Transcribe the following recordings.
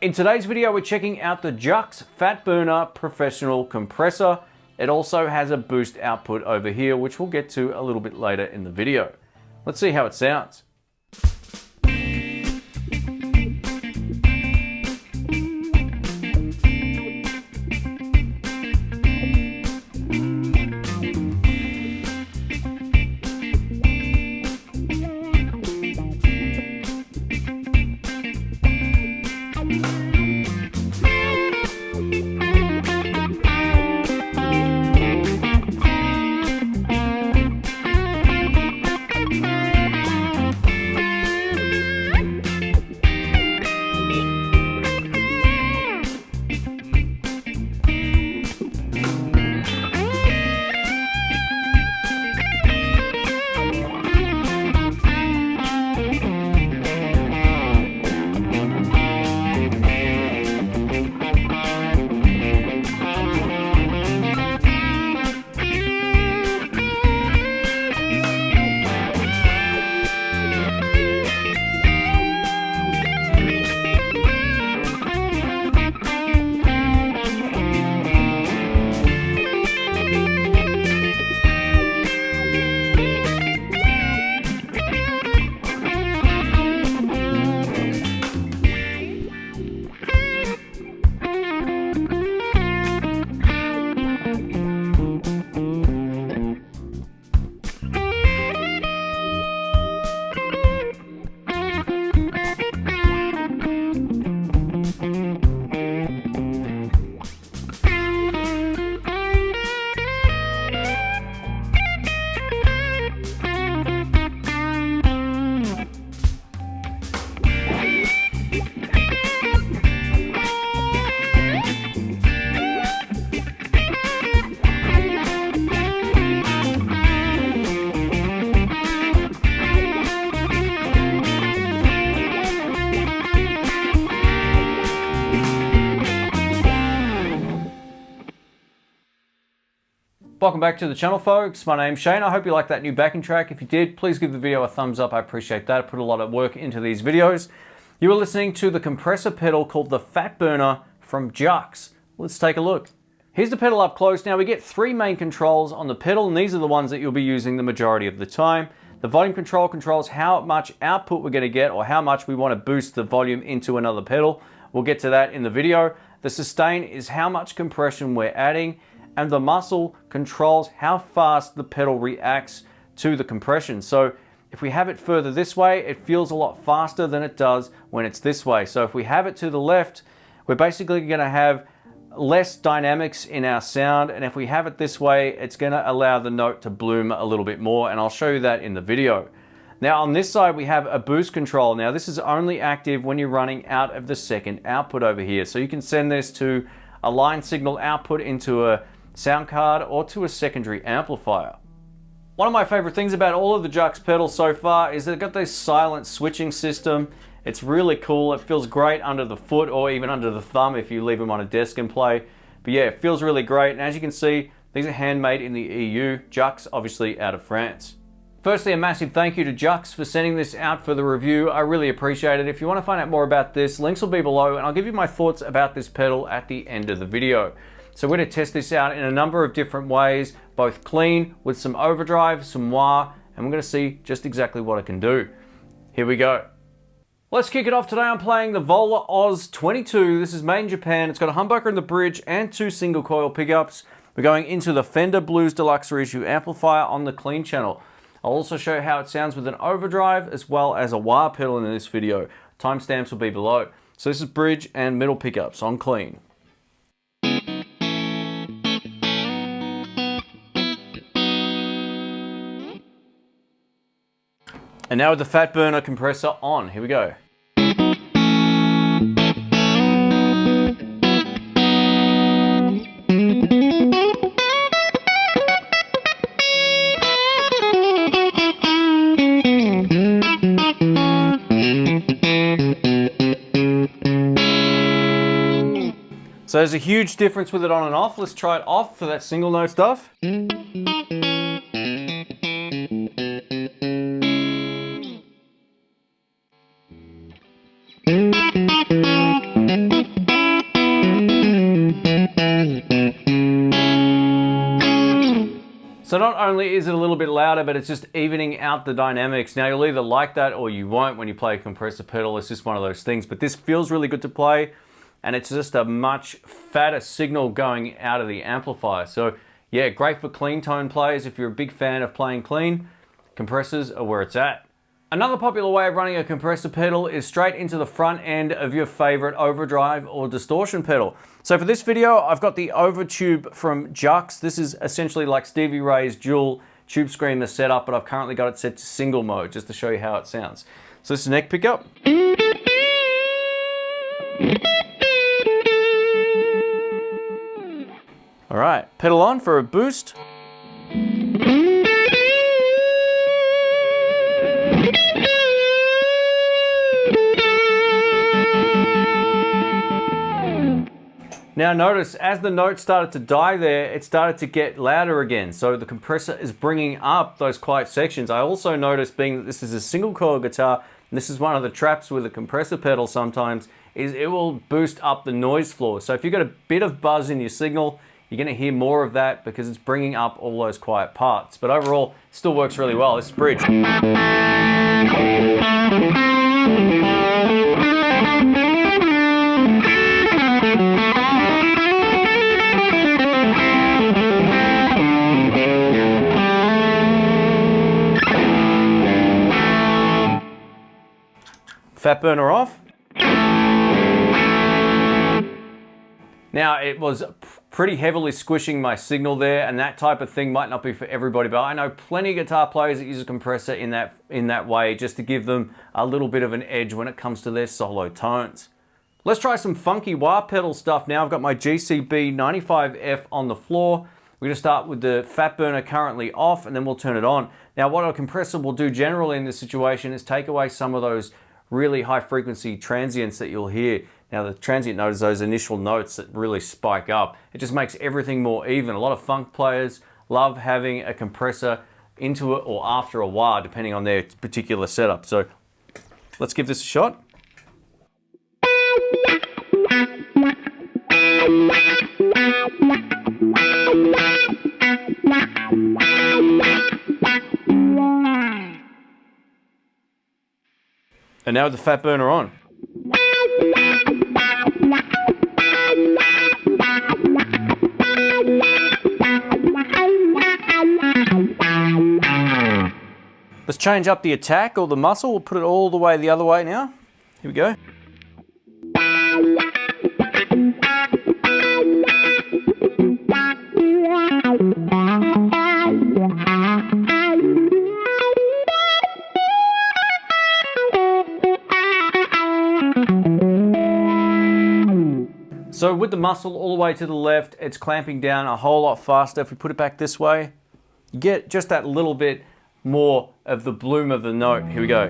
In today's video, we're checking out the Jacques Fat Burner Professional Compressor. It also has a boost output over here, which we'll get to a little bit later in the video. Let's see how it sounds. Welcome back to the channel, folks. My name's Shane. I hope you liked that new backing track. If you did, please give the video a thumbs up. I appreciate that. I put a lot of work into these videos. You are listening to the compressor pedal called the Fat Burner from Jacques. Let's take a look. Here's the pedal up close. Now we get three main controls on the pedal, and these are the ones that you'll be using the majority of the time. The volume control controls how much output we're going to get or how much we want to boost the volume into another pedal. We'll get to that in the video. The sustain is how much compression we're adding, and the muscle controls how fast the pedal reacts to the compression. So if we have it further this way, it feels a lot faster than it does when it's this way. So if we have it to the left, we're basically gonna have less dynamics in our sound, and if we have it this way, it's gonna allow the note to bloom a little bit more, and I'll show you that in the video. Now on this side, we have a boost control. Now this is only active when you're running out of the second output over here. So you can send this to a line signal output into a sound card or to a secondary amplifier. One of my favorite things about all of the Jacques pedals so far is they've got this silent switching system. It's really cool. It feels great under the foot or even under the thumb if you leave them on a desk and play. But yeah, it feels really great. And as you can see, these are handmade in the EU. Jacques, obviously out of France. Firstly, a massive thank you to Jacques for sending this out for the review. I really appreciate it. If you want to find out more about this, links will be below, and I'll give you my thoughts about this pedal at the end of the video. So we're going to test this out in a number of different ways, both clean with some overdrive, some wah, and we're going to see just exactly what it can do. Here we go. Let's kick it off today. I'm playing the Vola Oz 22. This is made in Japan. It's got a humbucker in the bridge and two single coil pickups. We're going into the Fender Blues Deluxe Reissue amplifier on the clean channel. I'll also show you how it sounds with an overdrive as well as a wah pedal in this video. Timestamps will be below. So this is bridge and middle pickups on clean. And now with the Fat Burner compressor on, here we go. So there's a huge difference with it on and off. Let's try it off for that single note stuff. So not only is it a little bit louder, but it's just evening out the dynamics. Now you'll either like that or you won't when you play a compressor pedal. It's just one of those things, but this feels really good to play, and it's just a much fatter signal going out of the amplifier. So yeah, great for clean tone players. If you're a big fan of playing clean, compressors are where it's at. Another popular way of running a compressor pedal is straight into the front end of your favorite overdrive or distortion pedal. So for this video, I've got the Overtube from Jacques. This is essentially like Stevie Ray's dual tube screamer setup, but I've currently got it set to single mode just to show you how it sounds. So this is neck pickup. All right, pedal on for a boost. Now notice, as the note started to die there, it started to get louder again. So the compressor is bringing up those quiet sections. I also noticed, being that this is a single coil guitar, and this is one of the traps with a compressor pedal sometimes, is it will boost up the noise floor. So if you've got a bit of buzz in your signal, you're gonna hear more of that because it's bringing up all those quiet parts. But overall, it still works really well, this bridge. Fat burner off. Now it was pretty heavily squishing my signal there, and that type of thing might not be for everybody, but I know plenty of guitar players that use a compressor in that way just to give them a little bit of an edge when it comes to their solo tones. Let's try some funky wah pedal stuff now. I've got my GCB 95F on the floor. We're gonna start with the Fat Burner currently off, and then we'll turn it on. Now what a compressor will do generally in this situation is take away some of those really high frequency transients that you'll hear. Now the transient note is those initial notes that really spike up. It just makes everything more even. A lot of funk players love having a compressor into it or after a wah, depending on their particular setup. So let's give this a shot. And now with the Fat Burner on. Let's change up the attack or the muscle. We'll put it all the way the other way now. Here we go. So with the muscle all the way to the left, it's clamping down a whole lot faster. If we put it back this way, you get just that little bit more of the bloom of the note. Here we go.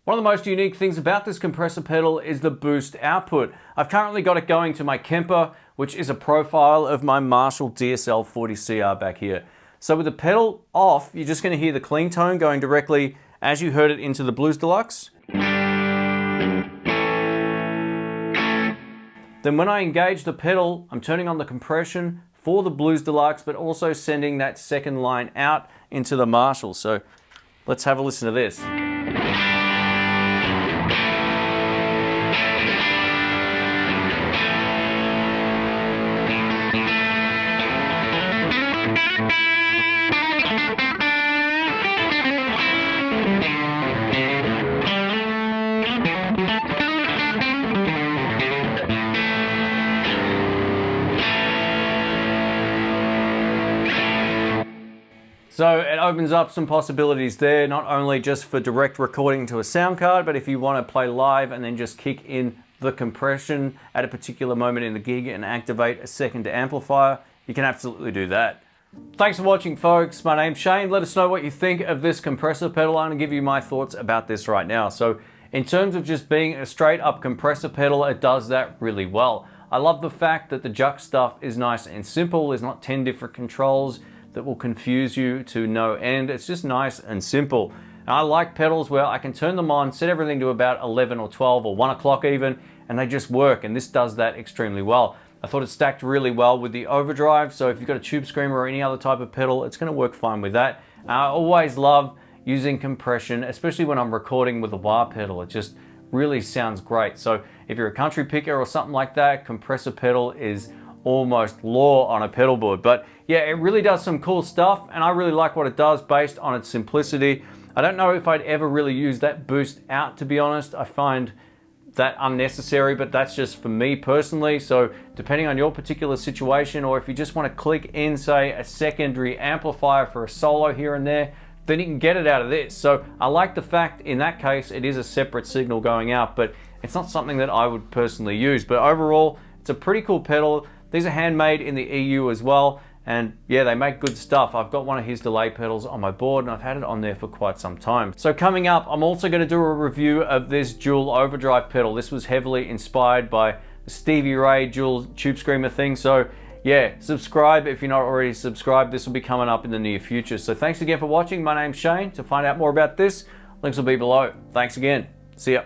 One of the most unique things about this compressor pedal is the boost output. I've currently got it going to my Kemper, which is a profile of my Marshall DSL 40CR back here. So with the pedal off, you're just going to hear the clean tone going directly as you heard it into the Blues Deluxe. Then when I engage the pedal, I'm turning on the compression for the Blues Deluxe, but also sending that second line out into the Marshall. So let's have a listen to this. So it opens up some possibilities there, not only just for direct recording to a sound card, but if you want to play live and then just kick in the compression at a particular moment in the gig and activate a second amplifier, you can absolutely do that. Thanks for watching, folks. My name's Shane. Let us know what you think of this compressor pedal. I'm going to give you my thoughts about this right now. So in terms of just being a straight up compressor pedal, it does that really well. I love the fact that the Jacques stuff is nice and simple. There's not 10 different controls that will confuse you to no end. It's just nice and simple. And I like pedals where I can turn them on, set everything to about 11 or 12 or 1 o'clock even, and they just work, and this does that extremely well. I thought it stacked really well with the Overdrive, so if you've got a tube screamer or any other type of pedal, it's going to work fine with that. I always love using compression, especially when I'm recording with a wah pedal. It just really sounds great. So if you're a country picker or something like that, compressor pedal is almost law on a pedal board. But yeah, it really does some cool stuff, and I really like what it does based on its simplicity. I don't know if I'd ever really use that boost out, to be honest. I find that unnecessary, but that's just for me personally. So depending on your particular situation, or if you just want to click in, say, a secondary amplifier for a solo here and there, then you can get it out of this. So I like the fact in that case it is a separate signal going out, but it's not something that I would personally use. But overall, it's a pretty cool pedal. These are handmade in the EU as well, and yeah, they make good stuff. I've got one of his delay pedals on my board, and I've had it on there for quite some time. So coming up, I'm also going to do a review of this dual overdrive pedal. This was heavily inspired by the Stevie Ray dual tube screamer thing. So yeah, subscribe if you're not already subscribed. This will be coming up in the near future. So thanks again for watching. My name's Shane. To find out more about this, links will be below. Thanks again. See ya.